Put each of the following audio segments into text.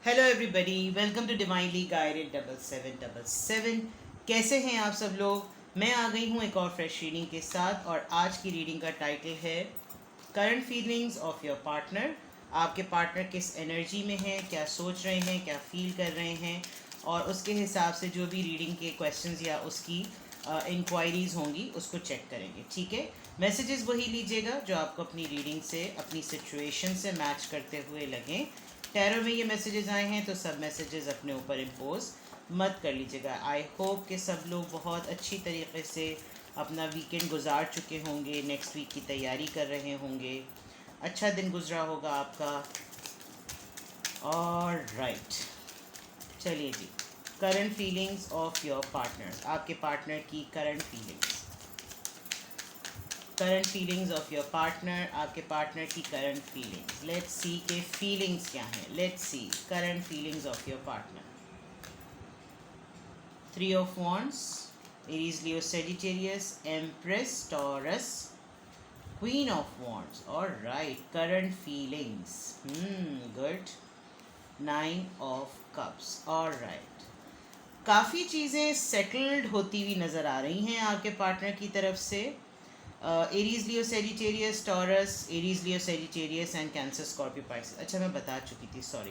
Hello everybody, welcome to divinely guided 7777। कैसे हैं आप सब लोग। मैं आ गई हूँ एक और फ्रेश रीडिंग के साथ और आज की रीडिंग का टाइटल है current feelings of your partner. आपके पार्टनर किस एनर्जी में है, क्या सोच रहे हैं, क्या फील कर रहे हैं, और उसके हिसाब से जो भी रीडिंग के क्वेश्चंस या उसकी इंक्वायरीज़ होंगी उसको चेक करेंगे। ठीक है, मैसेजेस वही लीजिएगा जो आपको अपनी रीडिंग से, अपनी सिचुएशन से मैच करते हुए लगें। टैरो में ये मैसेजेस आए हैं तो सब मैसेजेस अपने ऊपर इम्पोज मत कर लीजिएगा। आई होप कि सब लोग बहुत अच्छी तरीके से अपना वीकेंड गुजार चुके होंगे, नेक्स्ट वीक की तैयारी कर रहे होंगे, अच्छा दिन गुजरा होगा आपका। और राइट, चलिए जी, current feelings of your partner. आपके पार्टनर की current feelings, current feelings of your partner, आपके पार्टनर की करंट फीलिंग्स। लेट्स सी के फीलिंग्स क्या हैं। Let's see current feelings of your partner. 3 of Wands, Aries, Leo, Sagittarius, Empress, Taurus, Queen of Wands. All right, current feelings. Good. 9 of Cups. All right. काफ़ी चीज़ें settled होती हुई नज़र आ रही हैं आपके पार्टनर की तरफ से। Aries, Leo, Sagittarius, taurus, Aries, Leo, Sagittarius and cancer, Scorpio, Pisces. अच्छा, मैं बता चुकी थी, सॉरी।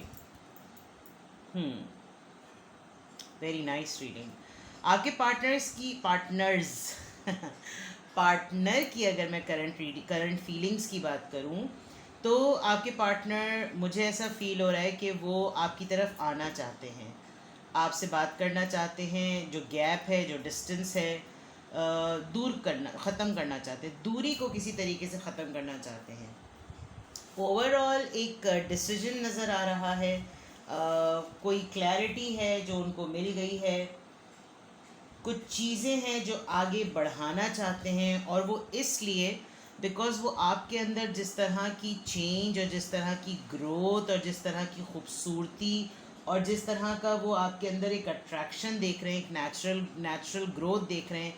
Very nice reading. आपके पार्टनर्स पार्टनर की अगर मैं करंट फीलिंग्स की बात करूं तो आपके पार्टनर, मुझे ऐसा फील हो रहा है कि वो आपकी तरफ आना चाहते हैं, आपसे बात करना चाहते हैं। जो गैप है, जो डिस्टेंस है, दूर करना, ख़त्म करना चाहते हैं, दूरी को किसी तरीके से ख़त्म करना चाहते हैं। ओवरऑल एक डिसीजन नज़र आ रहा है, कोई क्लैरिटी है जो उनको मिल गई है, कुछ चीज़ें हैं जो आगे बढ़ाना चाहते हैं, और वो इसलिए बिकॉज़ वो आपके अंदर जिस तरह की चेंज और जिस तरह की ग्रोथ और जिस तरह की खूबसूरती और जिस तरह का वो आपके अंदर एक अट्रैक्शन देख रहे हैं, एक नेचुरल ग्रोथ देख रहे हैं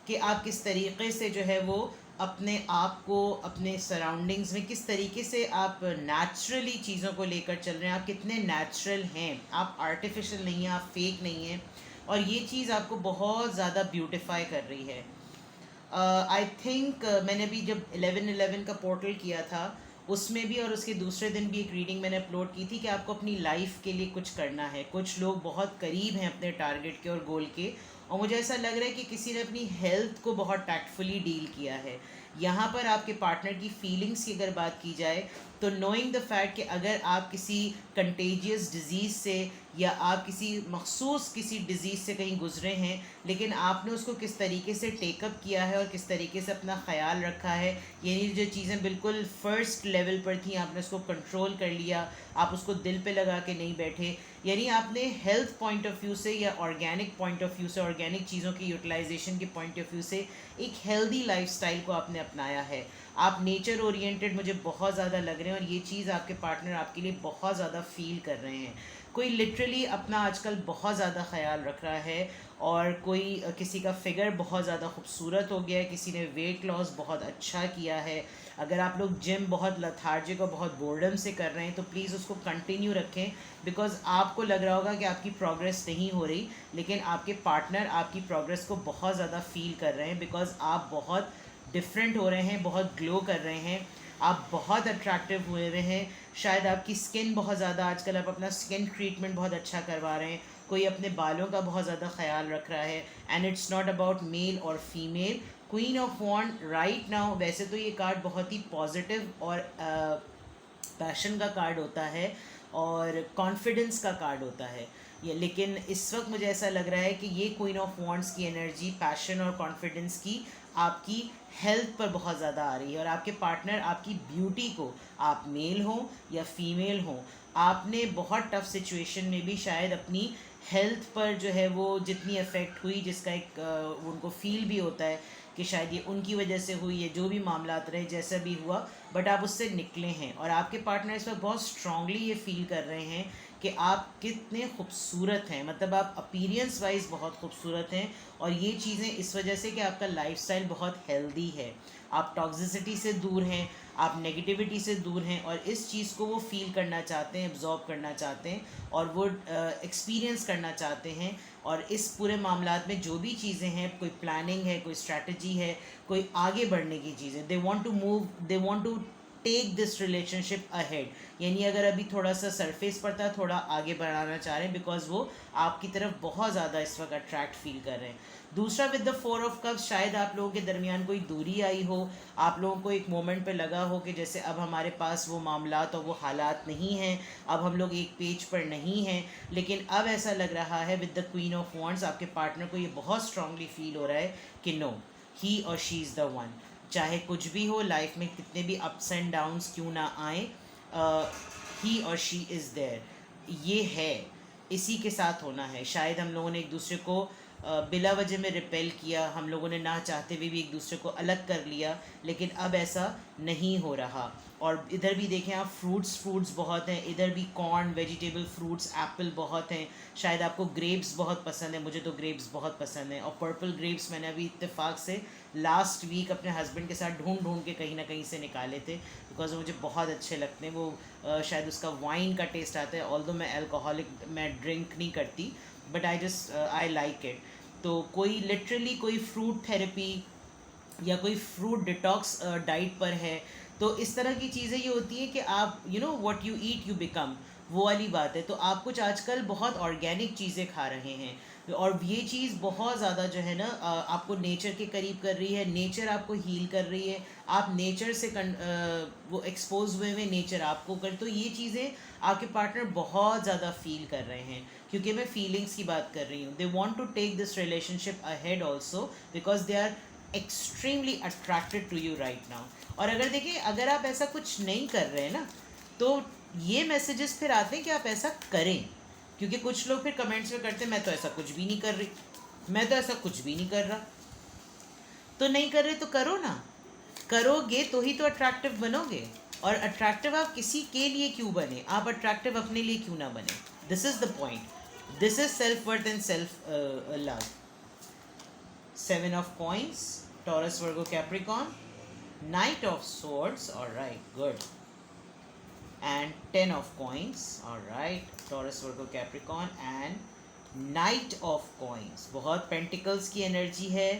कि आप किस तरीके से जो है वो अपने आप को, अपने सराउंडिंग्स में किस तरीके से आप नेचुरली चीज़ों को लेकर चल रहे हैं, आप कितने नेचुरल हैं, आप आर्टिफिशियल नहीं हैं, आप फेक नहीं हैं। और ये चीज़ आपको बहुत ज़्यादा ब्यूटिफाई कर रही है। आई थिंक मैंने भी जब 11/11 का पोर्टल किया था उसमें भी, और उसके दूसरे दिन भी एक रीडिंग मैंने अपलोड की थी कि आपको अपनी लाइफ के लिए कुछ करना है। कुछ लोग बहुत करीब हैं अपने टारगेट के और गोल के, और मुझे ऐसा लग रहा है कि किसी ने अपनी हेल्थ को बहुत टैक्टफुली डील किया है। यहाँ पर आपके पार्टनर की फीलिंग्स की अगर बात की जाए तो नोइंग द फैक्ट कि अगर आप किसी कंटेजियस डिज़ीज़ से या आप किसी मखसूस किसी डिज़ीज़ से कहीं गुजरे हैं, लेकिन आपने उसको किस तरीके से टेकअप किया है और किस तरीके से अपना ख्याल रखा है, यानी जो चीज़ें बिल्कुल फर्स्ट लेवल पर थी आपने उसको कंट्रोल कर लिया, आप उसको दिल पे लगा के नहीं बैठे। यानी आपने हेल्थ पॉइंट ऑफ व्यू से या ऑर्गेनिक पॉइंट ऑफ व्यू से, ऑर्गेनिक चीज़ों की यूटिलाइजेशन के पॉइंट ऑफ व्यू से एक हेल्दी लाइफस्टाइल को आपने अपनाया है। आप नेचर ओरिएंटेड मुझे बहुत ज़्यादा लग रहे हैं, और ये चीज़ आपके पार्टनर आपके लिए बहुत ज़्यादा फील कर रहे हैं। कोई लिटरली अपना आजकल बहुत ज़्यादा ख्याल रख रहा है, और कोई किसी का फिगर बहुत ज़्यादा खूबसूरत हो गया है, किसी ने वेट लॉस बहुत अच्छा किया है। अगर आप लोग जिम बहुत लथार्जिक और बहुत बोर्डम से कर रहे हैं तो प्लीज़ उसको कंटिन्यू रखें, बिकॉज़ आपको लग रहा होगा कि आपकी प्रोग्रेस नहीं हो रही, लेकिन आपके पार्टनर आपकी प्रोग्रेस को बहुत ज़्यादा फील कर रहे हैं, बिकॉज़ आप बहुत डिफरेंट हो रहे हैं, बहुत ग्लो कर रहे हैं, आप बहुत अट्रैक्टिव हुए हुए हैं। शायद आपकी स्किन बहुत ज़्यादा, आजकल आप अपना स्किन ट्रीटमेंट बहुत अच्छा करवा रहे हैं, कोई अपने बालों का बहुत ज़्यादा ख्याल रख रहा है। And it's not about male और female. Queen of wand right now, वैसे तो ये कार्ड बहुत ही पॉजिटिव और पैशन का कार्ड होता है और कॉन्फिडेंस का कार्ड होता है ये, लेकिन इस वक्त मुझे ऐसा लग रहा है कि ये क्वीन ऑफ वॉन्ड्स की एनर्जी पैशन और कॉन्फिडेंस की आपकी हेल्थ पर बहुत ज़्यादा आ रही है, और आपके पार्टनर आपकी ब्यूटी को, आप मेल हो या फीमेल हो, आपने बहुत टफ सिचुएशन में भी शायद अपनी हेल्थ पर जो है वो जितनी अफेक्ट हुई, जिसका एक उनको फील भी होता है कि शायद ये उनकी वजह से हुई है, जो भी मामलात रहे, जैसा भी हुआ, बट आप उससे निकले हैं। और आपके पार्टनर इस वक्त बहुत स्ट्रांगली ये फील कर रहे हैं कि आप कितने खूबसूरत हैं, मतलब आप अपीरियंस वाइज बहुत खूबसूरत हैं, और ये चीज़ें इस वजह से कि आपका लाइफस्टाइल बहुत हेल्दी है। आप टॉक्सिसिटी से दूर हैं, आप नेगेटिविटी से दूर हैं, और इस चीज़ को वो फील करना चाहते हैं, एब्जॉर्ब करना चाहते हैं, और वो एक्सपीरियंस करना चाहते हैं। और इस पूरे मामलात में जो भी चीज़ें हैं, कोई प्लानिंग है, कोई स्ट्रैटेजी है, कोई आगे बढ़ने की चीज़ें, they want to move, they want to take this relationship ahead. यानी अगर अभी थोड़ा सा सरफेस पर था, थोड़ा आगे बढ़ाना चाह रहे हैं, बिकॉज वो आपकी तरफ बहुत ज़्यादा इस वक्त अट्रैक्ट फील कर रहे हैं। दूसरा, विद द 4 ऑफ कप्स, शायद आप लोगों के दरमियान कोई दूरी आई हो, आप लोगों को एक मोमेंट पे लगा हो कि जैसे अब हमारे पास वो मामलात और वो हालात नहीं हैं, अब हम लोग एक पेज पर नहीं हैं। लेकिन अब ऐसा लग रहा है with the queen of wands, आपके पार्टनर को ये बहुत स्ट्रांगली फील हो रहा है कि नो, ही और शी इज़ द वन। चाहे कुछ भी हो लाइफ में, कितने भी अप्स एंड डाउन्स क्यों ना आए, ही और शी इज़ देयर। ये है, इसी के साथ होना है। शायद हम लोगों ने एक दूसरे को बिला वजह में रिपेल किया, हम लोगों ने ना चाहते हुए भी एक दूसरे को अलग कर लिया, लेकिन अब ऐसा नहीं हो रहा। और इधर भी देखें आप, फ्रूट्स बहुत हैं, इधर भी कॉर्न, वेजिटेबल, फ्रूट्स, एप्पल बहुत हैं। शायद आपको ग्रेप्स बहुत पसंद है, मुझे तो ग्रेप्स बहुत पसंद है। और पर्पल ग्रेप्स मैंने अभी इत्तेफाक से लास्ट वीक अपने हस्बैंड के साथ ढूंढ के कहीं ना कहीं से निकाले थे, बिकॉज मुझे बहुत अच्छे लगते हैं वो। शायद उसका वाइन का टेस्ट आता है, ऑल्दो मैं अल्कोहलिक, मैं ड्रिंक नहीं करती, बट आई लाइक इट। तो कोई लिटरली कोई फ्रूट थेरेपी या कोई फ्रूट डिटॉक्स डाइट पर है, तो इस तरह की चीज़ें ये होती हैं कि आप what you eat you become, वो वाली बात है। तो आप कुछ आजकल बहुत ऑर्गेनिक चीज़ें खा रहे हैं, और ये चीज़ बहुत ज़्यादा जो है ना आपको नेचर के करीब कर रही है, नेचर आपको हील कर रही है, आप नेचर से वो एक्सपोज हुए नेचर आपको कर, तो ये चीज़ें आपके पार्टनर बहुत ज़्यादा फील कर रहे हैं। क्योंकि मैं फीलिंग्स की बात कर रही हूँ, they want to take this relationship ahead also, because they are extremely attracted to you right now. और अगर देखिए, अगर आप ऐसा कुछ नहीं कर रहे हैं ना, तो ये मैसेजेस फिर आते हैं कि आप ऐसा करें। क्योंकि कुछ लोग फिर कमेंट्स में करते हैं, मैं तो ऐसा कुछ भी नहीं कर रही, मैं तो ऐसा कुछ भी नहीं कर रहा। तो नहीं कर रहे तो करो ना, करोगे तो ही तो अट्रैक्टिव बनोगे। और अट्रैक्टिव आप किसी के लिए क्यों बने, आप अट्रैक्टिव अपने लिए क्यों ना बने। This is the point, this is self worth and self love. 7 of coins, Taurus, Virgo, Capricorn. Knight of swords, all right, good. And 10 of coins, all right, Taurus, Virgo, Capricorn. And Knight of coins, बहुत pentacles की energy है।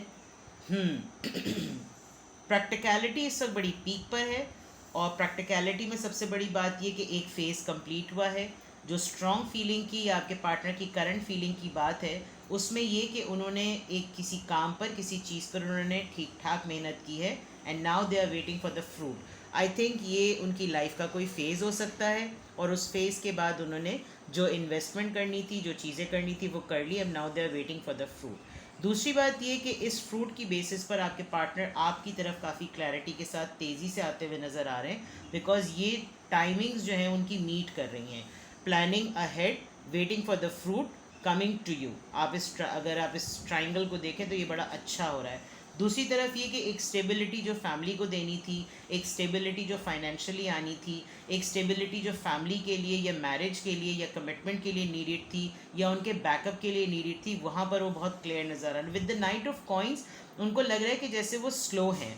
Practicality इस वक्त बड़ी peak पर है, और practicality में सबसे बड़ी बात ये कि एक फेज़ कंप्लीट हुआ है। जो स्ट्रॉन्ग फीलिंग की, आपके पार्टनर की करंट फीलिंग की बात है, उसमें ये कि उन्होंने एक किसी काम पर, किसी चीज़ पर उन्होंने ठीक ठाक मेहनत की है, and now they are waiting for the fruit. I think ये उनकी लाइफ का कोई फ़ेज़ हो सकता है, और उस फेज़ के बाद उन्होंने जो इन्वेस्टमेंट करनी थी, जो चीज़ें करनी थी, वो कर ली। अब now they are waiting for the fruit. दूसरी बात ये कि इस फ्रूट की बेसिस पर आपके पार्टनर आपकी तरफ काफ़ी क्लैरिटी के साथ तेज़ी से आते हुए नज़र आ रहे हैं, बिकॉज ये टाइमिंग्स जो हैं उनकी मीट कर रही हैं। Planning ahead, waiting for the fruit, coming to you. आप अगर आप इस ट्राइंगल को देखें तो ये बड़ा अच्छा हो रहा है। दूसरी तरफ ये कि एक स्टेबिलिटी जो फैमिली को देनी थी, एक स्टेबिलिटी जो फाइनेंशियली आनी थी, एक स्टेबिलिटी जो फैमिली के लिए या मैरिज के लिए या कमिटमेंट के लिए नीडेड थी, या उनके बैकअप के लिए नीडेड थी, वहाँ पर वो बहुत क्लियर नज़र आ रहा है। With the night of coins उनको लग रहा है कि जैसे वो स्लो हैं,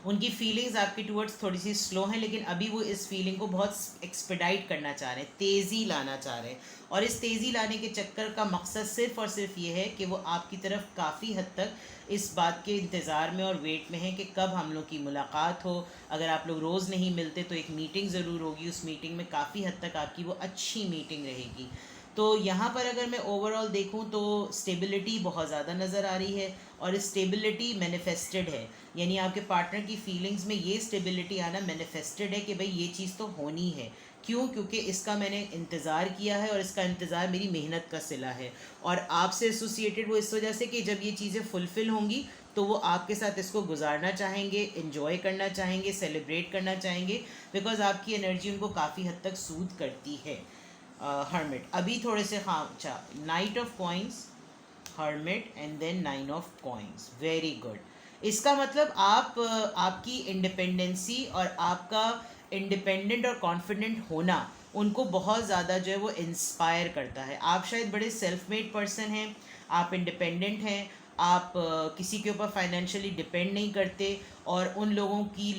उनकी फीलिंग्स आपके टूवर्ड्स थोड़ी सी स्लो हैं, लेकिन अभी वो इस फीलिंग को बहुत एक्सपेडाइट करना चाह रहे हैं, तेज़ी लाना चाह रहे हैं। और इस तेज़ी लाने के चक्कर का मकसद सिर्फ़ और सिर्फ ये है कि वो आपकी तरफ काफ़ी हद तक इस बात के इंतज़ार में और वेट में है कि कब हम लोग की मुलाकात हो। अगर आप लोग रोज़ नहीं मिलते तो एक मीटिंग ज़रूर होगी, उस मीटिंग में काफ़ी हद तक आपकी वो अच्छी मीटिंग रहेगी। तो यहाँ पर अगर मैं ओवरऑल देखूँ तो स्टेबिलिटी बहुत ज़्यादा नज़र आ रही है, और स्टेबिलिटी मैनिफेस्टेड है। यानी आपके पार्टनर की फीलिंग्स में ये स्टेबिलिटी आना मैनिफेस्टेड है कि भाई ये चीज़ तो होनी है। क्यों? क्योंकि इसका मैंने इंतज़ार किया है, और इसका इंतज़ार मेरी मेहनत का सिला है। और आपसे एसोसिएटेड वो इस वजह से कि जब ये चीज़ें फुलफ़िल होंगी तो वो आपके साथ इसको गुजारना चाहेंगे, इन्जॉय करना चाहेंगे, सेलिब्रेट करना चाहेंगे, बिकॉज आपकी एनर्जी उनको काफ़ी हद तक सूद करती है। हर्मिट अभी थोड़े से, हाँ अच्छा, knight of coins, hermit, and then 9 of coins, very good. इसका मतलब आपकी इंडिपेंडेंसी और आपका इंडिपेंडेंट और कॉन्फिडेंट होना उनको बहुत ज़्यादा जो है वो इंस्पायर करता है। आप शायद बड़े सेल्फ मेड पर्सन हैं, आप इंडिपेंडेंट हैं, आप किसी के ऊपर फाइनेंशियली डिपेंड नहीं करते, और उन लोगों की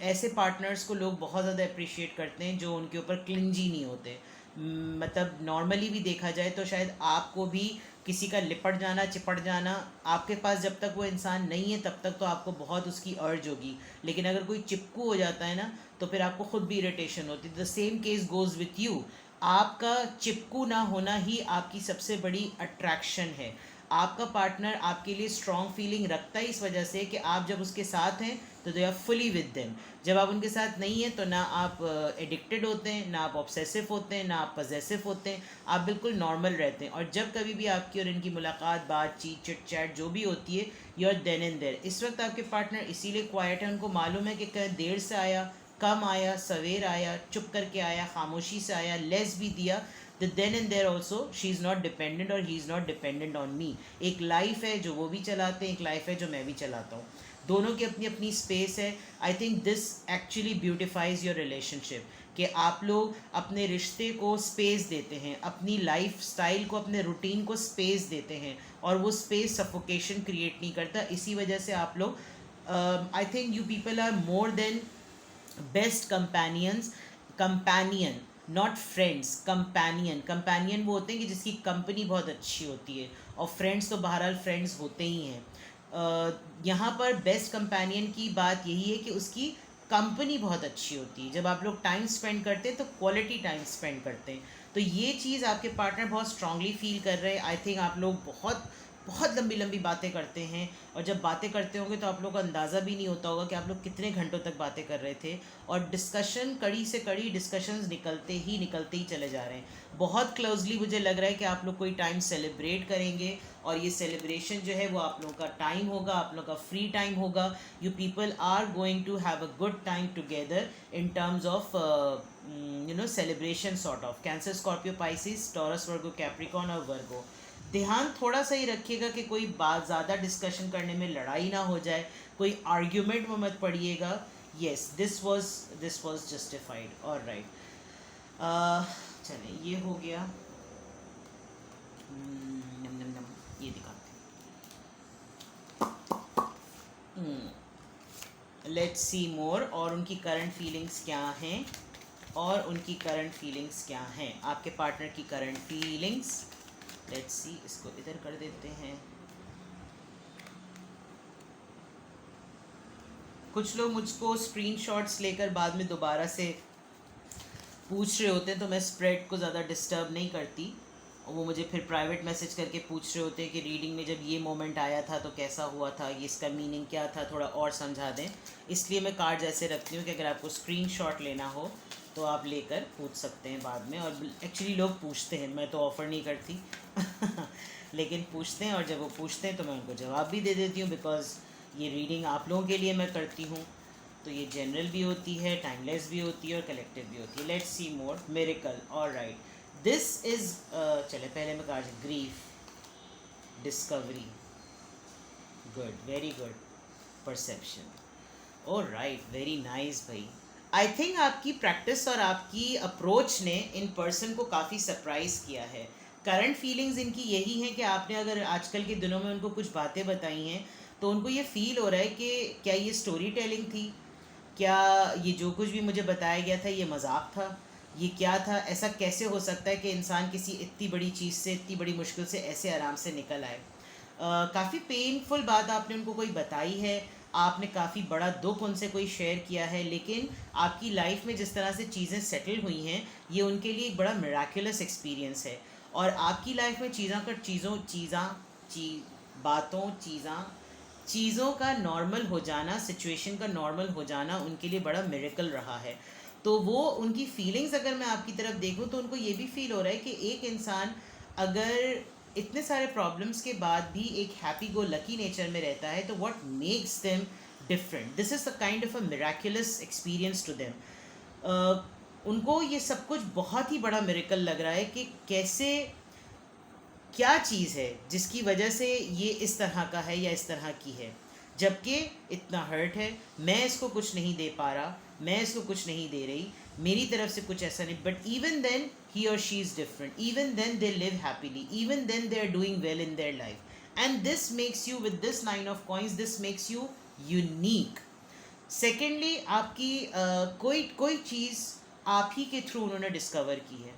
ऐसे पार्टनर्स को लोग बहुत ज़्यादा अप्रिशिएट करते हैं जो उनके ऊपर क्लिंजी नहीं होते। मतलब नॉर्मली भी देखा जाए तो शायद आपको भी किसी का लिपट जाना, चिपट जाना, आपके पास जब तक वो इंसान नहीं है तब तक तो आपको बहुत उसकी अर्ज होगी, लेकिन अगर कोई चिपकू हो जाता है ना तो फिर आपको खुद भी इरिटेशन होती है। The same case goes with you. आपका चिपकू ना होना ही आपकी सबसे बड़ी अट्रैक्शन है। आपका पार्टनर आपके लिए स्ट्रॉन्ग फीलिंग रखता है इस वजह से कि आप जब उसके साथ हैं तो they are fully with them. जब आप उनके साथ नहीं हैं तो ना आप एडिक्टेड होते हैं, ना आप ऑब्सेसिव होते हैं, ना आप पजेसिव होते हैं, आप बिल्कुल नॉर्मल रहते हैं। और जब कभी भी आपकी और इनकी मुलाकात, बातचीत, चिट चैट जो भी होती है, you are then and there. इस वक्त आपके पार्टनर इसीलिए क्वाइट है, उनको मालूम है कि कहीं देर से आया, कम आया, सवेर आया, चुप करके आया, खामोशी से आया, लेस भी दिया, the then and there also she is not dependent और he is not dependent on me. एक लाइफ है जो वो भी चलाते हैं, एक लाइफ है जो मैं भी चलाता हूँ, दोनों की अपनी अपनी स्पेस है। I think this actually beautifies your relationship, कि आप लोग अपने रिश्ते को स्पेस देते हैं, अपनी लाइफ स्टाइल को, अपने रूटीन को स्पेस देते हैं, और वो स्पेस सफोकेशन क्रिएट नहीं करता। इसी वजह से आप लोग, I think you people are more than best companions. Companion not friends, companion. Companion वो होते हैं कि जिसकी कंपनी बहुत अच्छी होती है, और फ्रेंड्स तो बहरहाल फ्रेंड्स होते ही हैं। यहाँ पर बेस्ट कंपेनियन की बात यही है कि उसकी कंपनी बहुत अच्छी होती है। जब आप लोग टाइम स्पेंड करते हैं तो क्वालिटी टाइम स्पेंड करते हैं, तो ये चीज़ आपके पार्टनर बहुत स्ट्रांगली फील कर रहे हैं। आई थिंक आप लोग बहुत बहुत लंबी लंबी बातें करते हैं, और जब बातें करते होंगे तो आप लोग को अंदाज़ा भी नहीं होता होगा कि आप लोग कितने घंटों तक बातें कर रहे थे, और डिस्कशन, कड़ी से कड़ी डिस्कशंस निकलते ही चले जा रहे हैं। बहुत क्लोजली मुझे लग रहा है कि आप लोग कोई टाइम सेलिब्रेट करेंगे, और ये सेलिब्रेशन जो है वो आप लोगों का टाइम होगा, आप लोगों का फ्री टाइम होगा। You people are going to have a good time together in terms of celebration sort of. Cancer, Scorpio, Pisces, Taurus, Virgo, Capricorn और वर्गो। ध्यान थोड़ा सा ही रखिएगा कि कोई बात ज़्यादा डिस्कशन करने में लड़ाई ना हो जाए, कोई आर्ग्यूमेंट में मत पड़िएगा। Yes, this was justified. और राइट, चलिए ये हो गया। नम नम नम, ये दिखाते हैं। लेट्स सी मोर। और उनकी करंट फीलिंग्स क्या हैं, और उनकी करंट फीलिंग्स क्या हैं, आपके पार्टनर की करंट फीलिंग्स। लेट्स सी, इसको इधर कर देते हैं। कुछ लोग मुझको स्क्रीनशॉट्स लेकर बाद में दोबारा से पूछ रहे होते हैं, तो मैं स्प्रेड को ज़्यादा डिस्टर्ब नहीं करती, और वो मुझे फिर प्राइवेट मैसेज करके पूछ रहे होते हैं कि रीडिंग में जब ये मोमेंट आया था तो कैसा हुआ था, ये इसका मीनिंग क्या था, थोड़ा और समझा दें। इसलिए मैं कार्ड ऐसे रखती हूँ कि अगर आपको स्क्रीनशॉट लेना हो तो आप लेकर पूछ सकते हैं बाद में। और एक्चुअली लोग पूछते हैं, मैं तो ऑफ़र नहीं करती लेकिन पूछते हैं, और जब वो पूछते हैं तो मैं उनको जवाब भी दे देती हूँ, बिकॉज़ ये रीडिंग आप लोगों के लिए मैं करती हूँ। तो ये जनरल भी होती है, टाइमलेस भी होती है, और कलेक्टिव भी होती है। Let's see more. Miracle. All right, this is, चले पहले मैं कहा, grief, discovery, good, very good, perception. All right, very nice भाई। आई थिंक आपकी प्रैक्टिस और आपकी अप्रोच ने इन पर्सन को काफ़ी सरप्राइज़ किया है। करंट फीलिंग्स इनकी यही हैं कि आपने अगर आजकल के दिनों में उनको कुछ बातें बताई हैं तो उनको ये फ़ील हो रहा है कि क्या ये स्टोरी टेलिंग थी, क्या ये जो कुछ भी मुझे बताया गया था ये मजाक था, ये क्या था, ऐसा कैसे हो सकता है कि इंसान किसी इतनी बड़ी चीज़ से, इतनी बड़ी मुश्किल से ऐसे आराम से निकल आए। काफ़ी पेनफुल बात आपने उनको कोई बताई है, आपने काफ़ी बड़ा दुख उनसे कोई शेयर किया है, लेकिन आपकी लाइफ में जिस तरह से चीज़ें सेटल हुई हैं ये उनके लिए एक बड़ा मिराकुलस एक्सपीरियंस है। और आपकी लाइफ में चीज़ों का नॉर्मल हो जाना, सिचुएशन का नॉर्मल हो जाना उनके लिए बड़ा मिरेकल रहा है। तो वो उनकी फीलिंग्स अगर मैं आपकी तरफ देखूं तो उनको ये भी फील हो रहा है कि एक इंसान अगर इतने सारे प्रॉब्लम्स के बाद भी एक हैप्पी गो लकी नेचर में रहता है तो what makes them different, this is a kind of a miraculous experience to them. उनको ये सब कुछ बहुत ही बड़ा मिरेकल लग रहा है कि कैसे, क्या चीज़ है जिसकी वजह से ये इस तरह का है या इस तरह की है, जबकि इतना हर्ट है, मैं इसको कुछ नहीं दे पा रहा, मैं इसको कुछ नहीं दे रही, मेरी तरफ से कुछ ऐसा नहीं, बट इवन देन ही और she is different, even then they live happily, even then they are doing well in their life, and this makes you with this 9 of coins, this makes you unique. Secondly आपकी कोई कोई चीज़ आप ही के through उन्होंने discover की है,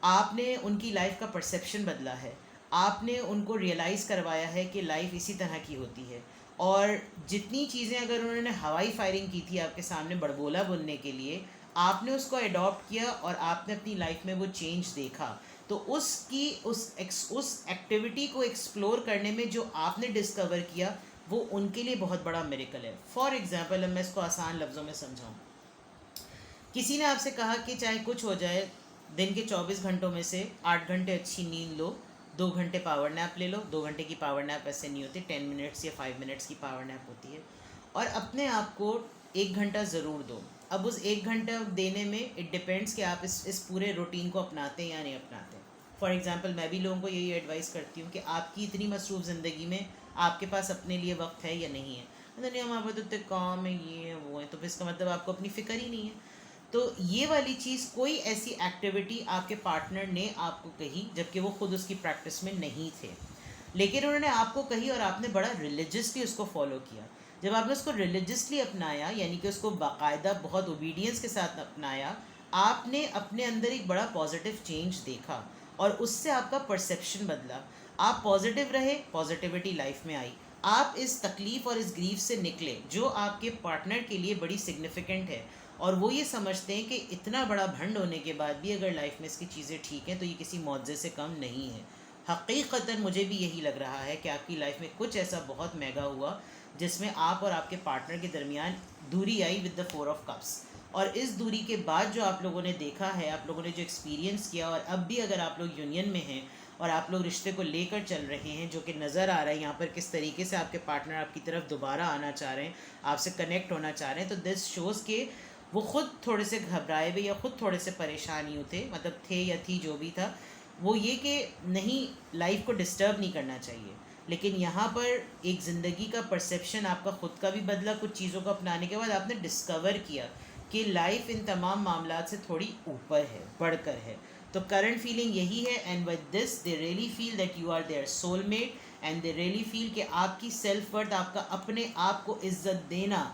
आपने उनकी लाइफ का परसेप्शन बदला है, आपने उनको रियलाइज़ करवाया है कि लाइफ इसी तरह की होती है. और जितनी चीज़ें अगर उन्होंने हवाई फायरिंग की थी आपके सामने बड़बोला बोलने के लिए, आपने उसको अडॉप्ट किया और आपने अपनी लाइफ में वो चेंज देखा. तो उसकी उस एक्टिविटी को एक्सप्लोर करने में जो आपने डिस्कवर किया वो उनके लिए बहुत बड़ा मिरेकल है. फॉर एग्ज़ाम्पल, अब मैं इसको आसान लफ्ज़ों में समझाऊँ, किसी ने आपसे कहा कि चाहे कुछ हो जाए, दिन के 24 घंटों में से 8 घंटे अच्छी नींद लो, 2 घंटे पावर नैप ले लो. 2 घंटे की पावर नैप ऐसे नहीं होती, 10 मिनट्स या 5 मिनट्स की पावर नैप होती है. और अपने आप को 1 घंटा ज़रूर दो. अब उस 1 घंटा देने में इट डिपेंड्स कि आप इस पूरे रूटीन को अपनाते हैं या नहीं अपनाते. फॉर एग्ज़ाम्पल, मैं भी लोगों को यही एडवाइस करती हूँ कि आपकी इतनी मसरूफ़ ज़िंदगी में आपके पास अपने लिए वक्त है या नहीं है. मतलब नहीं, हमारे पास तो इतने काम है, ये है वो है, तो फिर इसका मतलब आपको अपनी फ़िक्र ही नहीं है. तो ये वाली चीज़, कोई ऐसी एक्टिविटी आपके पार्टनर ने आपको कही जबकि वो खुद उसकी प्रैक्टिस में नहीं थे, लेकिन उन्होंने आपको कही और आपने बड़ा रिलीजियसली उसको फॉलो किया. जब आपने उसको रिलीजियसली अपनाया, यानी कि उसको बाकायदा बहुत ओबीडियंस के साथ अपनाया, आपने अपने अंदर एक बड़ा पॉजिटिव चेंज देखा और उससे आपका परसेप्शन बदला. आप पॉजिटिव रहे, पॉजिटिविटी लाइफ में आई. आप इस तकलीफ़ और इस ग्रीफ से निकले जो आपके पार्टनर के लिए बड़ी सिग्निफिकेंट है, और वो ये समझते हैं कि इतना बड़ा भंड होने के बाद भी अगर लाइफ में इसकी चीज़ें ठीक हैं तो ये किसी मौजे से कम नहीं है. हकीकतन मुझे भी यही लग रहा है कि आपकी लाइफ में कुछ ऐसा बहुत महंगा हुआ जिसमें आप और आपके पार्टनर के दरमियान दूरी आई विद द 4 of Cups. और इस दूरी के बाद जो आप लोगों ने देखा है, आप लोगों ने जो एक्सपीरियंस किया, और अब भी अगर आप लोग यूनियन में हैं और आप लोग रिश्ते को लेकर चल रहे हैं, जो कि नज़र आ रहा है यहाँ पर किस तरीके से आपके पार्टनर आपकी तरफ दोबारा आना चाह रहे हैं, आपसे कनेक्ट होना चाह रहे हैं, तो दिस शोज़ के वो ख़ुद थोड़े से घबराए हुए या ख़ुद थोड़े से परेशान ही थे, मतलब थे या थी जो भी था, वो ये कि नहीं, लाइफ को डिस्टर्ब नहीं करना चाहिए. लेकिन यहाँ पर एक ज़िंदगी का परसेप्शन आपका ख़ुद का भी बदला. कुछ चीज़ों को अपनाने के बाद आपने डिस्कवर किया कि लाइफ इन तमाम मामलात से थोड़ी ऊपर है, बढ़कर है. तो करंट फीलिंग यही है. And with this they really feel that you are their soulmate, and they really feel कि आपकी सेल्फ वर्थ, आपका अपने आप को इज़्ज़त देना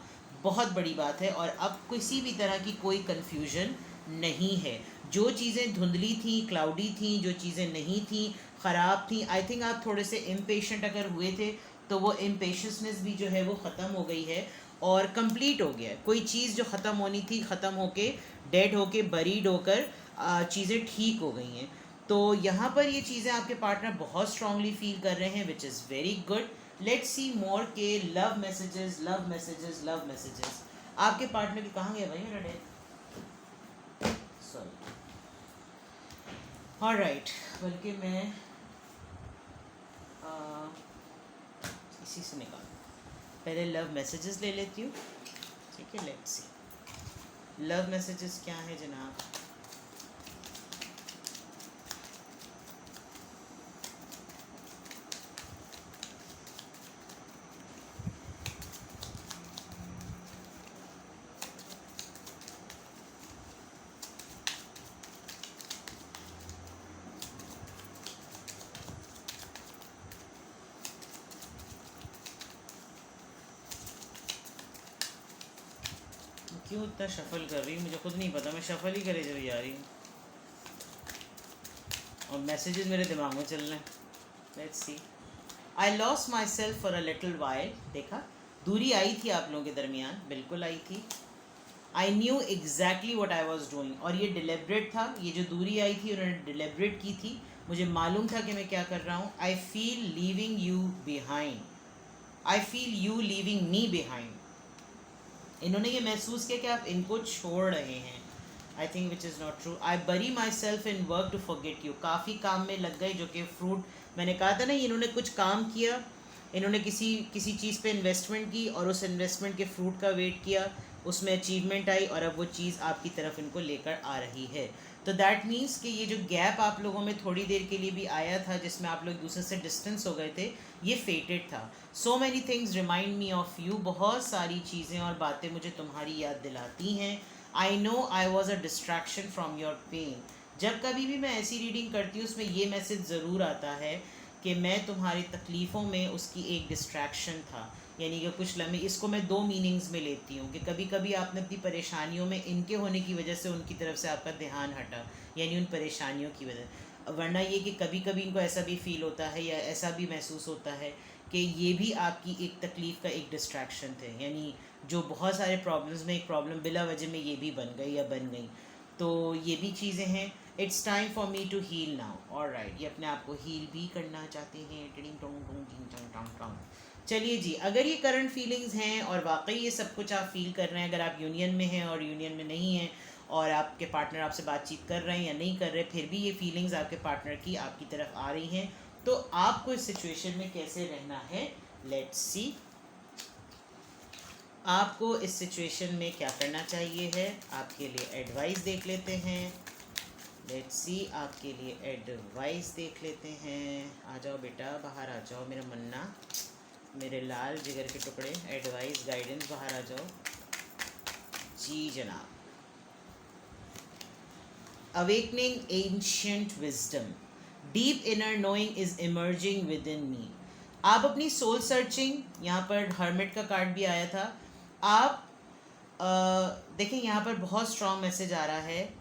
बहुत बड़ी बात है. और अब किसी भी तरह की कोई कन्फ्यूजन नहीं है. जो चीज़ें धुंधली थी, क्लाउडी थी, जो चीज़ें नहीं थी, ख़राब थी, आई थिंक आप थोड़े से इम्पेशेंट अगर हुए थे तो वो इम्पेशेंसनेस भी जो है वो ख़त्म हो गई है और कंप्लीट हो गया. कोई चीज़ जो ख़त्म होनी थी ख़त्म होके, डेड होके, बरीड होकर चीज़ें ठीक हो गई हैं. तो यहाँ पर ये चीज़ें आपके पार्टनर बहुत स्ट्रांगली फील कर रहे हैं, which is very good. Let's see more के love messages, love messages, love messages. आपके पार्टनर की कहाँ गया भाई मेरा डेट, सॉरी. ऑलराइट, बल्कि मैं इसी से निकाल, पहले लव मैसेजेस ले लेती हूँ. ठीक है, लेट्स सी लव मैसेजेस क्या है जनाब. क्यों इतना शफल कर रही हूँ मुझे खुद नहीं पता, मैं शफल ही करे चली जा रही हूँ और मैसेजेस मेरे दिमाग में चल रहे हैं. Let's C. I lost my self for a little while. देखा, दूरी आई थी आप लोगों के दरमियान, बिल्कुल आई थी. I knew exactly what I was doing, और ये डिलेबरेट था. ये जो दूरी आई थी उन्होंने डिलेबरेट की थी. मुझे मालूम था कि मैं क्या कर रहा हूँ. I feel leaving you behind, I feel you leaving me behind. इन्होंने ये महसूस किया कि आप इनको छोड़ रहे हैं. I think which is not true. I bury myself in work to forget you. काफ़ी काम में लग गए जो कि फ्रूट, मैंने कहा था ना, इन्होंने कुछ काम किया, इन्होंने किसी चीज़ पे इन्वेस्टमेंट की और उस इन्वेस्टमेंट के फ्रूट का वेट किया, उसमें अचीवमेंट आई और अब वो चीज़ आपकी तरफ इनको लेकर आ रही है. तो दैट मीन्स कि ये जो गैप आप लोगों में थोड़ी देर के लिए भी आया था जिसमें आप लोग दूसरे से डिस्टेंस हो गए थे, ये फेटेड था. So many things remind me of you. बहुत सारी चीज़ें और बातें मुझे तुम्हारी याद दिलाती हैं. I know I was a distraction from your pain. जब कभी भी मैं ऐसी रीडिंग करती हूँ उसमें ये मैसेज ज़रूर आता है कि मैं तुम्हारी तकलीफ़ों में उसकी एक डिस्ट्रैक्शन था, यानी कि कुछ लम्हे। इसको मैं दो मीनिंग्स में लेती हूँ कि कभी कभी आपने अपनी परेशानियों में इनके होने की वजह से उनकी तरफ से आपका ध्यान हटा, यानी उन परेशानियों की वजह। वरना ये कि कभी कभी इनको ऐसा भी फ़ील होता है या ऐसा भी महसूस होता है कि ये भी आपकी एक तकलीफ़ का एक डिस्ट्रैक्शन थे, यानी जो बहुत सारे प्रॉब्लम्स में एक प्रॉब्लम बिला वजह में ये भी बन गई या बन गई। तो ये भी चीज़ें हैं। It's time for me to heal now. Alright, ये अपने आप को हील भी करना चाहते हैं। टिंग टोंग टोंग टिंग टोंग टोंग टोंग। चलिए जी, अगर ये करंट फीलिंग्स हैं और वाकई ये सब कुछ आप फील कर रहे हैं, अगर आप यूनियन में हैं और यूनियन में नहीं हैं और आपके पार्टनर आपसे बातचीत कर रहे हैं या नहीं कर रहे, फिर भी ये फीलिंग्स आपके पार्टनर की आपकी तरफ आ रही हैं, तो आपको इस सिचुएशन में कैसे रहना है, लेट्स सी। आपको इस सिचुएशन में क्या करना चाहिए है, आपके लिए एडवाइस देख लेते हैं। लेट्स सी, आपके लिए एडवाइस देख लेते हैं। आ जाओ बेटा, बाहर आ जाओ मेरा मन्ना, मेरे लाल जिगर के टुकड़े। एडवाइस, गाइडेंस, बाहर आ जाओ जी जनाब। Awakening ancient wisdom, deep inner knowing is emerging within me. आप अपनी सोल सर्चिंग, यहाँ पर हर्मिट का कार्ड भी आया था। आप देखें यहाँ पर बहुत स्ट्रॉन्ग मैसेज आ रहा है।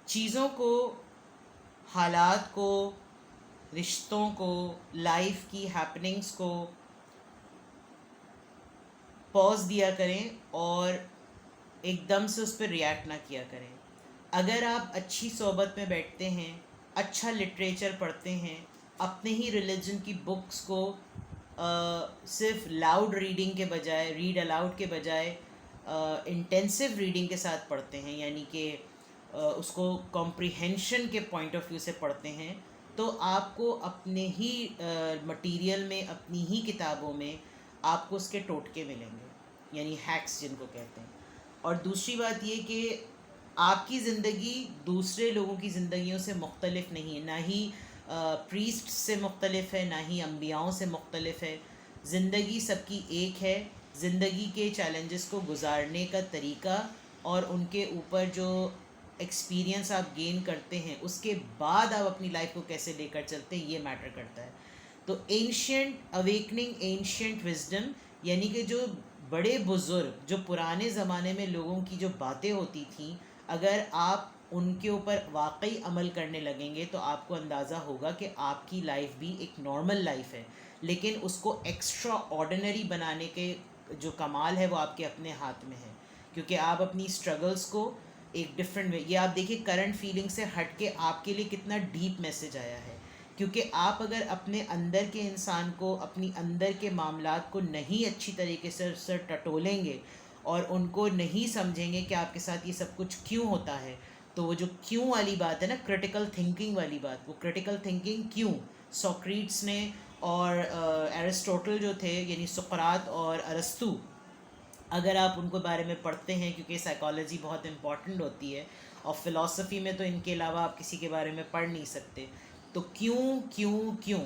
चीज़ों को, हालात को, रिश्तों को, लाइफ की हैपनिंग्स को पॉज दिया करें और एकदम से उस पर रिएक्ट ना किया करें। अगर आप अच्छी सोबत में बैठते हैं, अच्छा लिटरेचर पढ़ते हैं, अपने ही रिलीजन की बुक्स को सिर्फ लाउड रीडिंग के बजाय, रीड अलाउड के बजाय इंटेंसिव रीडिंग के साथ पढ़ते हैं, यानी कि उसको कॉम्प्रिहेंशन के पॉइंट ऑफ व्यू से पढ़ते हैं, तो आपको अपने ही मटेरियल में, अपनी ही किताबों में आपको उसके टोटके मिलेंगे, यानी हैक्स जिनको कहते हैं। और दूसरी बात ये कि आपकी ज़िंदगी दूसरे लोगों की ज़िंदगियों से मुख्तलिफ नहीं है, ना ही प्रीस्ट से मुख्तलिफ है, ना ही अम्बियाओं से मुख्तलिफ है। ज़िंदगी सबकी एक है। ज़िंदगी के चैलेंजेस को गुजारने का तरीका और उनके ऊपर जो एक्सपीरियंस आप गेन करते हैं, उसके बाद आप अपनी लाइफ को कैसे लेकर चलते हैं, ये मैटर करता है। तो एंशिएंट अवेकनिंग, एंशिएंट विजडम, यानी कि जो बड़े बुज़ुर्ग, जो पुराने ज़माने में लोगों की जो बातें होती थीं, अगर आप उनके ऊपर वाकई अमल करने लगेंगे तो आपको अंदाज़ा होगा कि आपकी लाइफ भी एक नॉर्मल लाइफ है, लेकिन उसको एक्स्ट्रा ऑर्डिनरी बनाने के जो कमाल है वो आपके अपने हाथ में है, क्योंकि आप अपनी स्ट्रगल्स को एक डिफरेंट वे, ये आप देखिए करंट फीलिंग से हट के आपके लिए कितना डीप मैसेज आया है। क्योंकि आप अगर अपने अंदर के इंसान को, अपनी अंदर के मामलात को नहीं अच्छी तरीके से टटोलेंगे और उनको नहीं समझेंगे कि आपके साथ ये सब कुछ क्यों होता है, तो वो जो क्यों वाली बात है ना, क्रिटिकल थिंकिंग वाली बात, वो क्रिटिकल थिंकिंग क्यों सोक्रेट्स ने और एरिस्टोटल जो थे, यानी सुकरात और अरस्तु, अगर आप उनको बारे में पढ़ते हैं, क्योंकि साइकोलॉजी बहुत इम्पॉर्टेंट होती है और फ़िलासफ़ी में तो इनके अलावा आप किसी के बारे में पढ़ नहीं सकते। तो क्यों क्यों क्यों,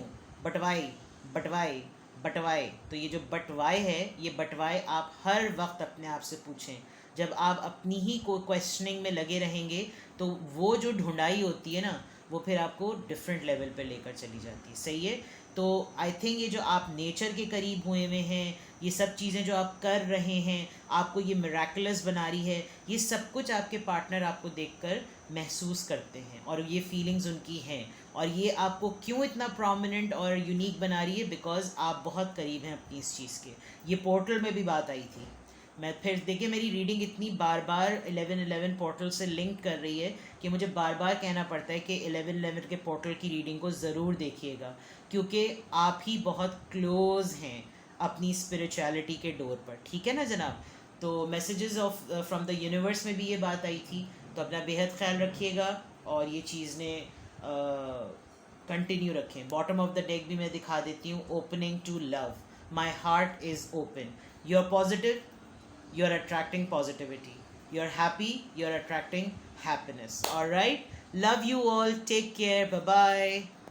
बटवाई बटवाई बटवाए, तो ये जो बटवाए है, ये बटवाए आप हर वक्त अपने आप से पूछें। जब आप अपनी ही को क्वेश्चनिंग में लगे रहेंगे तो वो जो ढूंढाई होती है ना, वो फिर आपको डिफरेंट लेवल पे लेकर चली जाती है। सही है। तो आई थिंक ये जो आप नेचर के करीब हुए हुए हैं, ये सब चीज़ें जो आप कर रहे हैं, आपको ये मिराकुलस बना रही है, ये सब कुछ आपके पार्टनर आपको देखकर महसूस करते हैं और ये फीलिंग्स उनकी हैं। और ये आपको क्यों इतना प्रोमिनेंट और यूनिक बना रही है, बिकॉज आप बहुत करीब हैं अपनी इस चीज़ के। ये पोर्टल में भी बात आई थी। मैं फिर देखिए, मेरी रीडिंग इतनी बार बार 1111 पोर्टल से लिंक कर रही है कि मुझे बार बार कहना पड़ता है कि 1111 के पोर्टल की रीडिंग को ज़रूर देखिएगा, क्योंकि आप ही बहुत क्लोज़ हैं अपनी स्पिरिचुअलिटी के डोर पर। ठीक है ना जनाब। तो messages of from the universe में भी ये बात आई थी। तो अपना बेहद ख्याल रखिएगा और ये चीज़ ने कंटिन्यू रखें। बॉटम ऑफ द डेक भी मैं दिखा देती हूँ। Opening to love, my heart is open, you are positive, you are attracting positivity, you are happy, you are attracting happiness. All right, love you all, take care, bye bye.